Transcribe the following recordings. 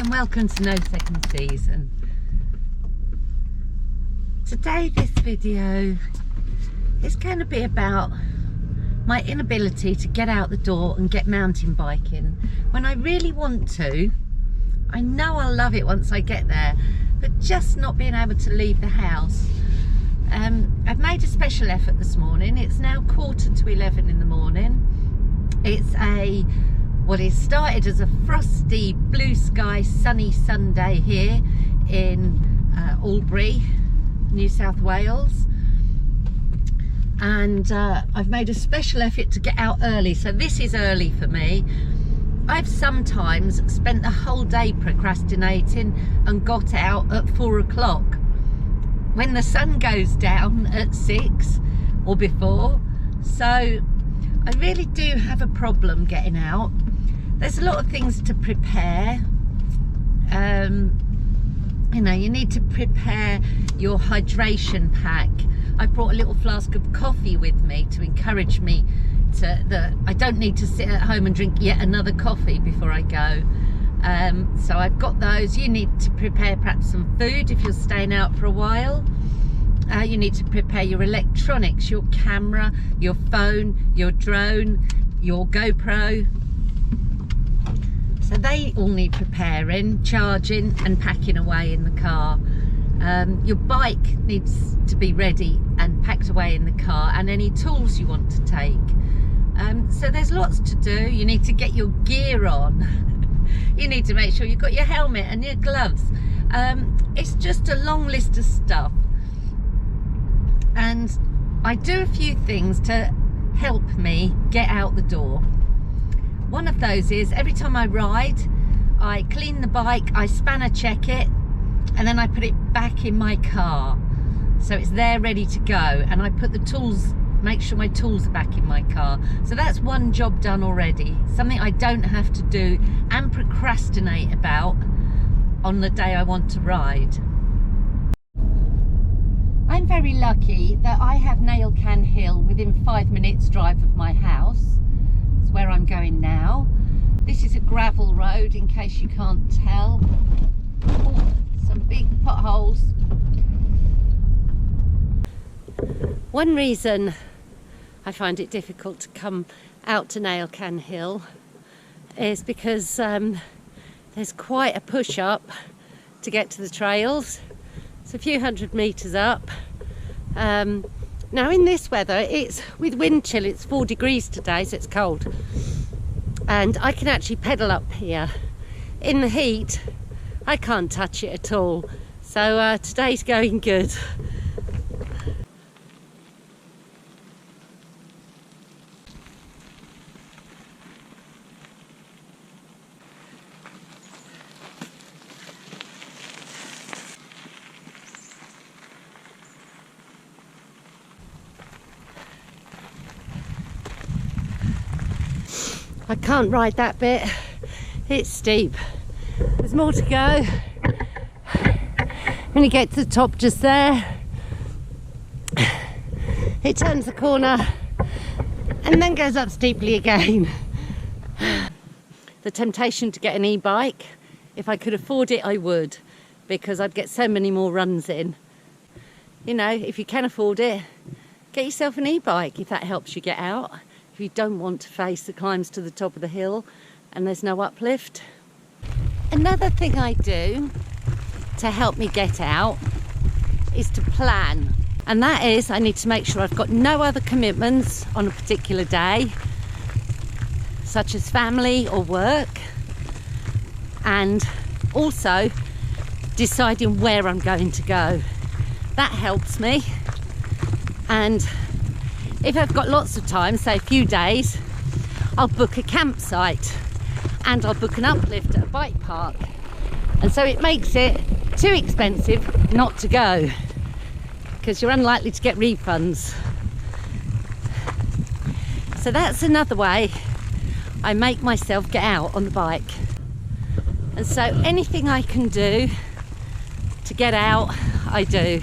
and welcome to No Second Season. Today this video is going to be about my inability to get out the door and get mountain biking when I really want to. I know I'll love it once I get there, but just not being able to leave the house. I've made a special effort this morning. It's now 11:45 in the morning. It's what is started as a frosty, blue sky, sunny Sunday here in Albury, New South Wales. And I've made a special effort to get out early, so this is early for me. I've sometimes spent the whole day procrastinating and got out at 4 o'clock when the sun goes down at 6 or before. So I really do have a problem getting out. There's a lot of things to prepare. You know, you need to prepare your hydration pack. I brought a little flask of coffee with me to encourage me that I don't need to sit at home and drink yet another coffee before I go. So I've got those. You need to prepare perhaps some food if you're staying out for a while. You need to prepare your electronics, your camera, your phone, your drone, your GoPro. So they all need preparing, charging and packing away in the car. Your bike needs to be ready and packed away in the car, and any tools you want to take. So there's lots to do. You need to get your gear on. You need to make sure you've got your helmet and your gloves. It's just a long list of stuff. And I do a few things to help me get out the door. One of those is every time I ride, I clean the bike, I spanner check it, and then I put it back in my car. So it's there ready to go. And I put the tools, make sure my tools are back in my car. So that's one job done already. Something I don't have to do and procrastinate about on the day I want to ride. I'm very lucky that I have Nailcan Hill within 5 minutes drive of my house. It's where I'm going now. This is a gravel road, in case you can't tell. Oh, some big potholes. One reason I find it difficult to come out to Nailcan Hill is because there's quite a push up to get to the trails. It's a few hundred metres up. Now in this weather, it's with wind chill, it's 4 degrees today, so it's cold. And I can actually pedal up here. In the heat, I can't touch it at all. So today's going good. I can't ride that bit, it's steep. There's more to go. When you get to the top just there, it turns the corner and then goes up steeply again. The temptation to get an e-bike, if I could afford it I would, because I'd get so many more runs in. You know, if you can afford it, get yourself an e-bike if that helps you get out. If you don't want to face the climbs to the top of the hill and there's no uplift. Another thing I do to help me get out is to plan. And that is, I need to make sure I've got no other commitments on a particular day, such as family or work. And also deciding where I'm going to go. That helps me. And if I've got lots of time, say a few days, I'll book a campsite and I'll book an uplift at a bike park. And so it makes it too expensive not to go, because you're unlikely to get refunds. So that's another way I make myself get out on the bike. And so anything I can do to get out, I do.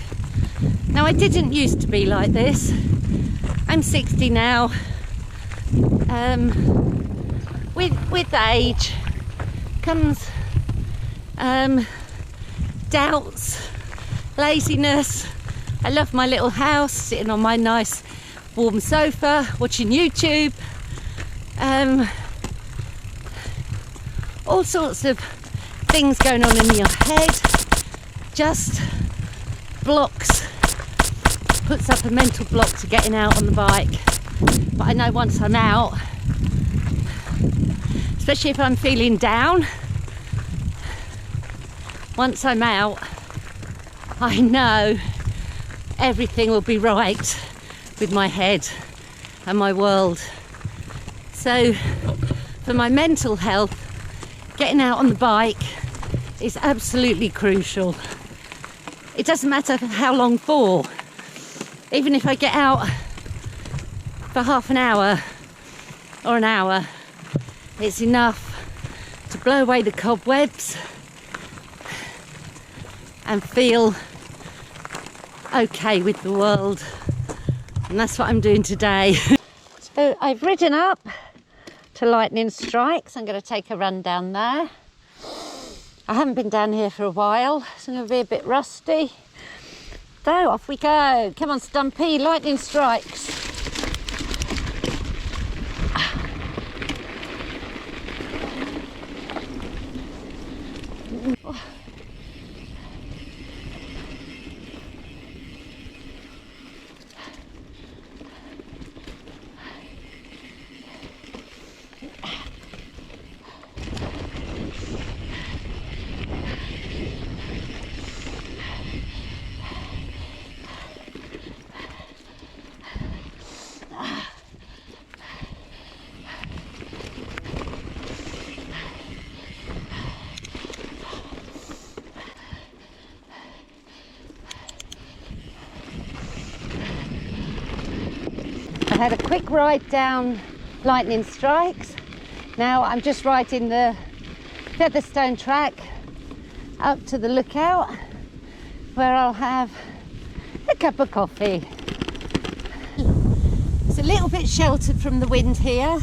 Now, I didn't used to be like this. I'm 60 now. With age comes doubts, laziness. I love my little house, sitting on my nice warm sofa, watching YouTube. All sorts of things going on in your head. Just blocks, puts up a mental block to getting out on the bike. But I know once I'm out, especially if I'm feeling down, once I'm out, I know everything will be right with my head and my world. So for my mental health, getting out on the bike is absolutely crucial. It doesn't matter how long for. Even if I get out for half an hour or an hour, it's enough to blow away the cobwebs and feel okay with the world. And that's what I'm doing today. So I've ridden up to Lightning Strikes. I'm going to take a run down there. I haven't been down here for a while, so I'm going to be a bit rusty. So off we go. Come on, Stumpy, Lightning Strikes. I had a quick ride down Lightning Strikes. Now I'm just riding the Featherstone track up to the lookout, where I'll have a cup of coffee. It's a little bit sheltered from the wind here,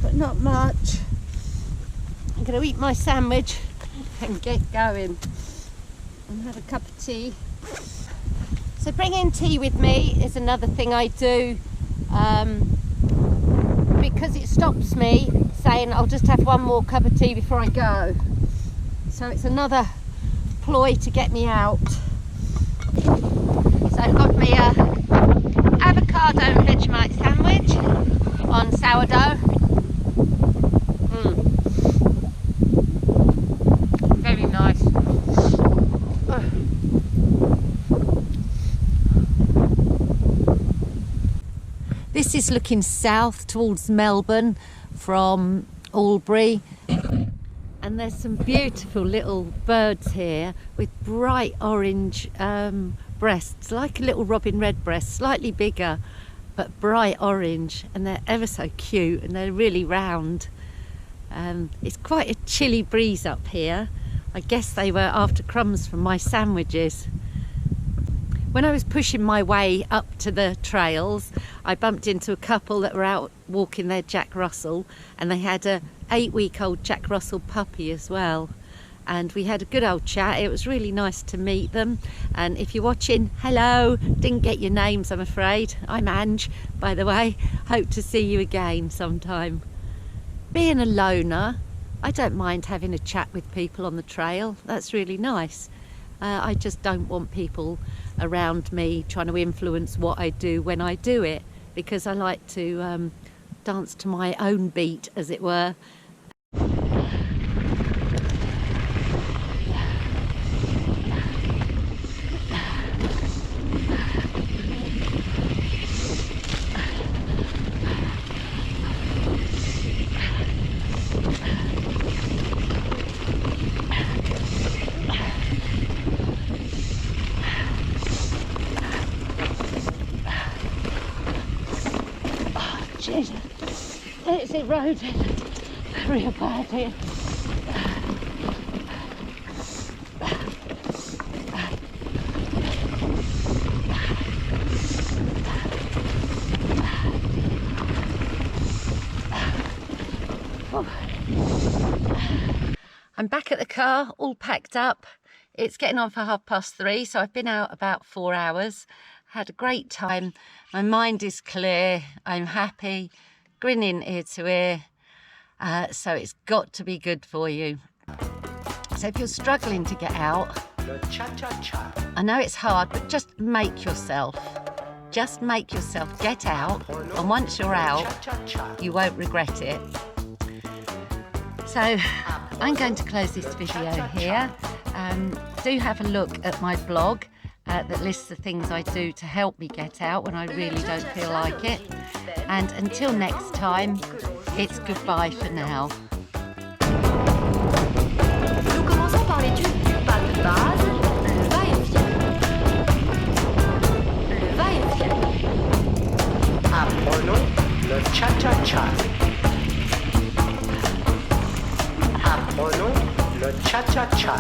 but not much. I'm going to eat my sandwich and get going and have a cup of tea. So bringing tea with me is another thing I do, because it stops me saying I'll just have one more cup of tea before I go. So it's another ploy to get me out. So I've got me a avocado and Vegemite sandwich on sourdough. Very nice. This is looking south towards Melbourne from Albury, and there's some beautiful little birds here with bright orange breasts, like a little robin redbreast, slightly bigger but bright orange, and they're ever so cute and they're really round. It's quite a chilly breeze up here. I guess they were after crumbs from my sandwiches. When I was pushing my way up to the trails, I bumped into a couple that were out walking their Jack Russell, and they had a 8-week-old Jack Russell puppy as well. And we had a good old chat. It was really nice to meet them. And if you're watching, hello. Didn't get your names, I'm afraid. I'm Ange, by the way. Hope to see you again sometime. Being a loner, I don't mind having a chat with people on the trail. That's really nice. I just don't want people around me trying to influence what I do when I do it, because I like to dance to my own beat, as it were. It's eroded real bad here. I'm I'm back at the car, all packed up. It's getting on for 3:30, so I've been out about 4 hours. Had a great time. My mind is clear. I'm happy, grinning ear to ear. So it's got to be good for you. So if you're struggling to get out, I know it's hard, but just make yourself. Just make yourself get out, and once you're out, you won't regret it. So I'm going to close this video here. Do have a look at my blog that lists the things I do to help me get out when I really don't feel like it. And until next time, it's goodbye for now. Nous commençons par l'étude du pas de base, le va-et-vient. Le va-et-vient. Apprenons le cha-cha-cha. Apprenons le cha-cha-cha.